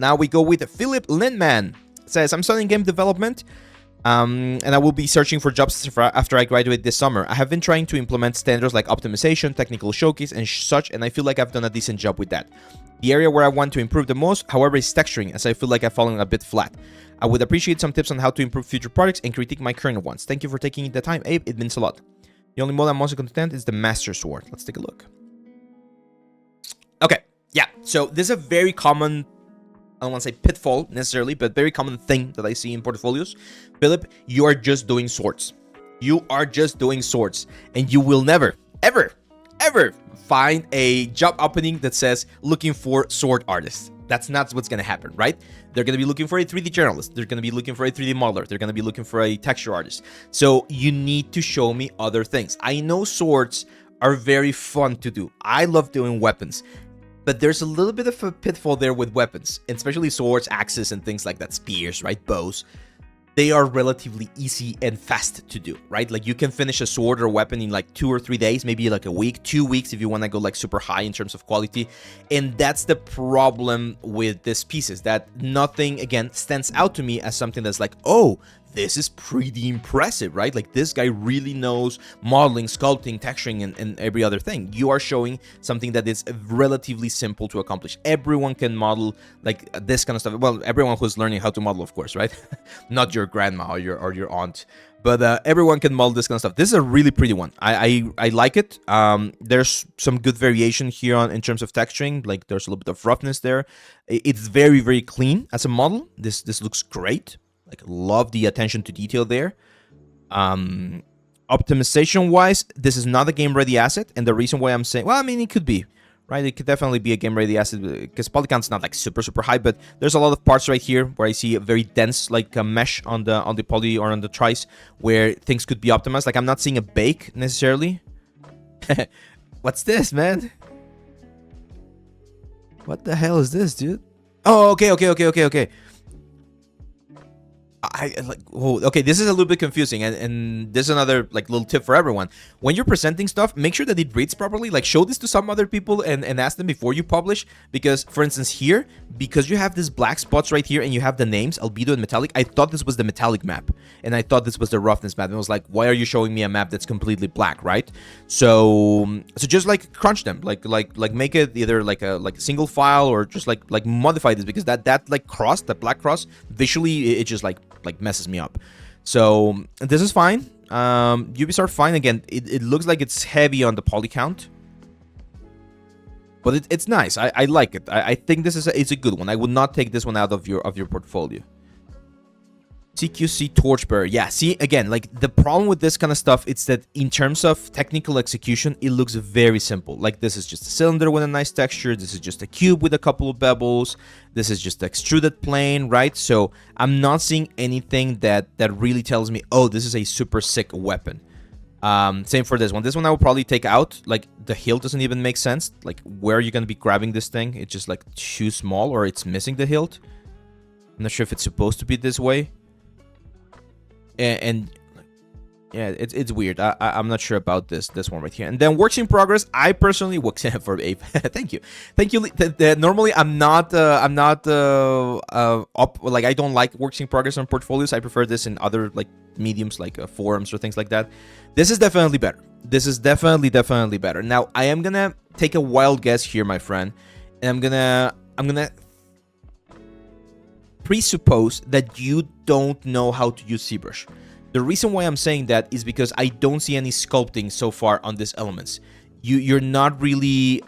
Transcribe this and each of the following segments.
Now we go with Filip Lindman. It says, I'm studying game development, and I will be searching for jobs after I graduate this summer. I have been trying to implement standards like optimization, technical showcase, and such, and I feel like I've done a decent job with that. The area where I want to improve the most, however, is texturing, as I feel like I've fallen a bit flat. I would appreciate some tips on how to improve future projects and critique my current ones. Thank you for taking the time, Abe. It means a lot. The only mode I'm most content is the Master Sword. Let's take a look. Okay, yeah. So this is a very common, I don't want to say pitfall necessarily, but very common thing that I see in portfolios. Philip, you are just doing swords. You are just doing swords. And you will never, ever, ever find a job opening that says looking for sword artists. That's not what's going to happen, right? They're going to be looking for a 3D journalist. They're going to be looking for a 3D modeler. They're going to be looking for a texture artist. So you need to show me other things. I know swords are very fun to do. I love doing weapons. But there's a little bit of a pitfall there with weapons, especially swords, axes, and things like that, spears, right, bows. They are relatively easy and fast to do, right? Like you can finish a sword or weapon in like 2 or 3 days, maybe like a week, 2 weeks if you want to go like super high in terms of quality. And that's the problem with these pieces, that nothing, again, stands out to me as something that's like, oh, this is pretty impressive, right? Like this guy really knows modeling, sculpting, texturing, and every other thing. You are showing something that is relatively simple to accomplish. Everyone can model like this kind of stuff. Well, everyone who's learning how to model, of course, right? Not your grandma or your aunt, but everyone can model this kind of stuff. This is a really pretty one. I like it. There's some good variation here in terms of texturing. Like there's a little bit of roughness there. It's very, very clean as a model. This looks great. Like, love the attention to detail there. Optimization-wise, this is not a game-ready asset, and the reason why I'm saying, well, I mean, it could be, right? It could definitely be a game-ready asset, because poly count's not, like, super, super high, but there's a lot of parts right here where I see a very dense, like, a mesh on the poly or on the trice, where things could be optimized. Like, I'm not seeing a bake, necessarily. What's this, man? What the hell is this, dude? Oh, okay. I like, oh, okay, this is a little bit confusing, and this is another like little tip for everyone. When you're presenting stuff, make sure that it reads properly. Like show this to some other people and ask them before you publish, because for instance here, because you have these black spots right here and you have the names albedo and metallic, I thought this was the metallic map and I thought this was the roughness map, and I was like, why are you showing me a map that's completely black, right? So just like crunch them, like make it either like a single file, or just like modify this, because that like cross, that black cross, visually it just like messes me up. So this is fine. Ubisoft fine. Again, it looks like it's heavy on the poly count, but it's nice. I like it. I think this is it's a good one. I would not take this one out of your portfolio. CQC Torchbearer. Yeah, see, again, like the problem with this kind of stuff, it's that in terms of technical execution, it looks very simple. Like this is just a cylinder with a nice texture. This is just a cube with a couple of bevels. This is just extruded plane, right? So I'm not seeing anything that really tells me, oh, this is a super sick weapon. Same for this one. This one I will probably take out. Like the hilt doesn't even make sense. Like where are you going to be grabbing this thing? It's just like too small, or it's missing the hilt. I'm not sure if it's supposed to be this way. And yeah, it's weird. I'm not sure about this one right here. And then works in progress. I personally works for Ape. Thank you. Normally I'm not up, like I don't like works in progress on portfolios. I prefer this in other like mediums, like forums or things like that. This is definitely better. This is definitely better. Now I am gonna take a wild guess here, my friend, and I'm gonna presuppose that you don't know how to use ZBrush. The reason why I'm saying that is because I don't see any sculpting so far on these elements. You're not really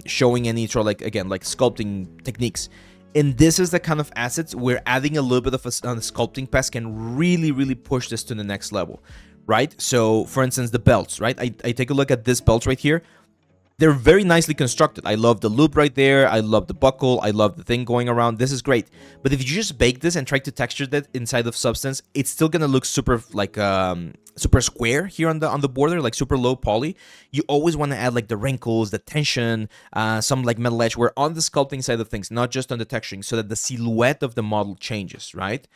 showing any sort of like sculpting techniques. And this is the kind of assets where adding a little bit of a sculpting pass can really push this to the next level, right? So for instance, the belts, right? I take a look at this belt right here. They're very nicely constructed. I love the loop right there. I love the buckle. I love the thing going around. This is great. But if you just bake this and try to texture that inside of Substance, it's still gonna look super like super square here on the border, like super low poly. You always want to add like the wrinkles, the tension, some like metal edge. We're on the sculpting side of things, not just on the texturing, so that the silhouette of the model changes, right?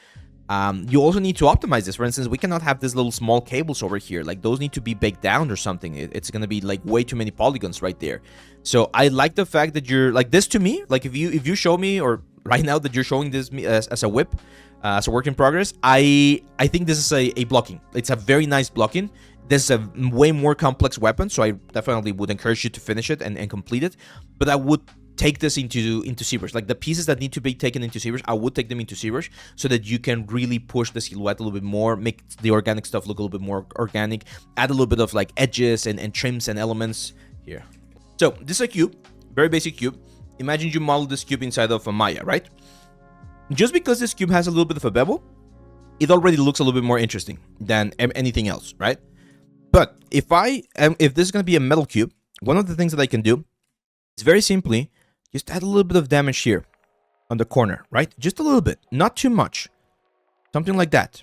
You also need to optimize this. For instance, we cannot have these little small cables over here. Like those need to be baked down or something. It's gonna be like way too many polygons right there. So I like the fact that you're like this. To me, like if you show me, or right now that you're showing this as a whip, as a work in progress, I think this is a blocking. It's a very nice blocking. This is a way more complex weapon, so I definitely would encourage you to finish it and complete it. But I would take this into ZBrush. Like the pieces that need to be taken into ZBrush, I would take them into ZBrush so that you can really push the silhouette a little bit more, make the organic stuff look a little bit more organic, add a little bit of like edges and trims and elements here. So this is a cube, very basic cube. Imagine you model this cube inside of a Maya, right? Just because this cube has a little bit of a bevel, it already looks a little bit more interesting than anything else, right? But if this is going to be a metal cube, one of the things that I can do is very simply just add a little bit of damage here on the corner, right? Just a little bit, not too much. Something like that.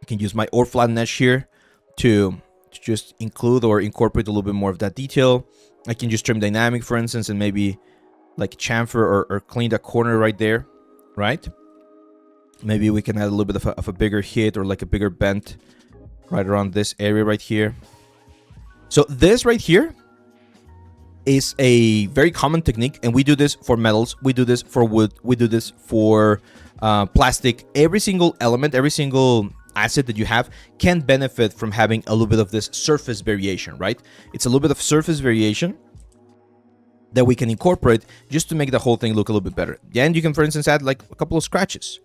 I can use my ore flatten edge here to just include or incorporate a little bit more of that detail. I can just trim dynamic, for instance, and maybe like chamfer or clean that corner right there, right? Maybe we can add a little bit of a bigger hit or like a bigger bend right around this area right here. So this right here is a very common technique, and we do this for metals, we do this for wood, we do this for plastic. Every single element, every single asset that you have can benefit from having a little bit of this surface variation, right? It's a little bit of surface variation that we can incorporate just to make the whole thing look a little bit better. And you can, for instance, add like a couple of scratches.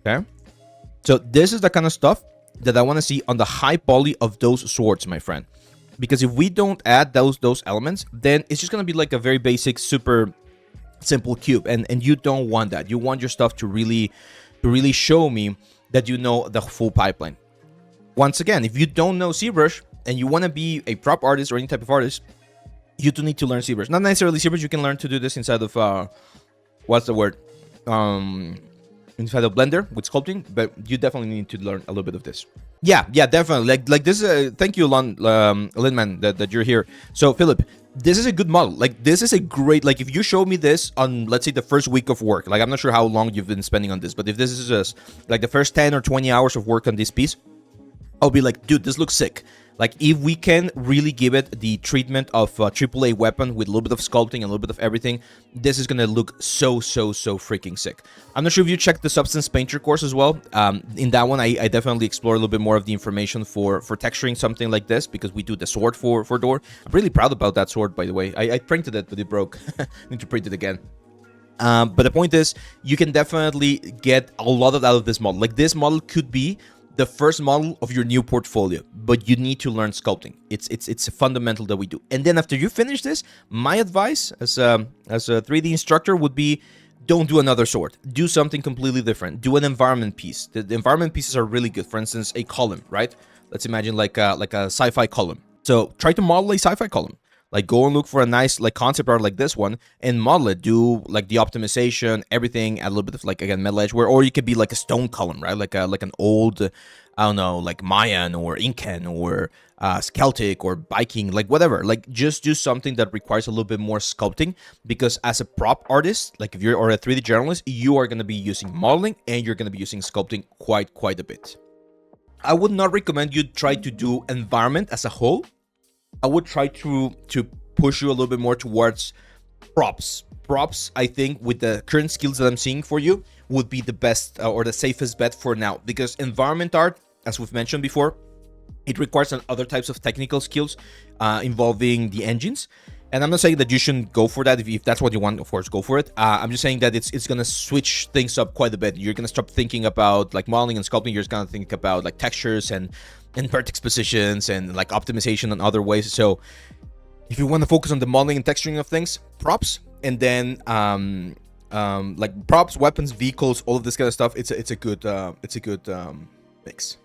Okay, so this is the kind of stuff that I want to see on the high poly of those swords, my friend. Because if we don't add those elements, then it's just going to be like a very basic, super simple cube, and you don't want that. You want your stuff to really show me that you know the full pipeline. Once again, if you don't know ZBrush and you want to be a prop artist or any type of artist, you do need to learn ZBrush. Not necessarily ZBrush. You can learn to do this inside of what's the word? Inside of Blender with sculpting, but you definitely need to learn a little bit of this. Yeah, definitely. Like this. Thank you, Lindman, that you're here. So Filip, this is a good model. Like this is a great. Like if you show me this on, let's say, the first week of work. Like I'm not sure how long you've been spending on this, but if this is just like the first 10 or 20 hours of work on this piece, I'll be like, dude, this looks sick. Like if we can really give it the treatment of a AAA weapon with a little bit of sculpting and a little bit of everything, this is gonna look so freaking sick. I'm not sure if you checked the Substance Painter course as well. In that one, I definitely explore a little bit more of the information for texturing something like this, because we do the sword for door. I'm really proud about that sword, by the way. I printed it, but it broke. Need to print it again. But the point is, you can definitely get a lot out of this model. Like this model could be the first model of your new portfolio, but you need to learn sculpting. It's a fundamental that we do. And then after you finish this, my advice as a 3D instructor would be, don't do another sword. Do something completely different. Do an environment piece. The environment pieces are really good. For instance, a column, right? Let's imagine like a sci-fi column. So try to model a sci-fi column. Like go and look for a nice like concept art like this one and model it. Do like the optimization, everything, add a little bit of like, again, metal edge, or you could be like a stone column, right? Like an old, I don't know, like Mayan or Incan or Celtic or Viking, like whatever. Like just do something that requires a little bit more sculpting, because as a prop artist, like if you're or a 3D journalist, you are going to be using modeling and you're going to be using sculpting quite a bit. I would not recommend you try to do environment as a whole. I would try to push you a little bit more towards props. Props, I think, with the current skills that I'm seeing for you, would be the best or the safest bet for now. Because environment art, as we've mentioned before, it requires other types of technical skills involving the engines. And I'm not saying that you shouldn't go for that. If that's what you want, of course, go for it. I'm just saying that it's going to switch things up quite a bit. You're going to stop thinking about like modeling and sculpting. You're just going to think about like textures and vertex positions and like optimization and other ways. So if you want to focus on the modeling and texturing of things, props, and then like props, weapons, vehicles, all of this kind of stuff, it's a good mix.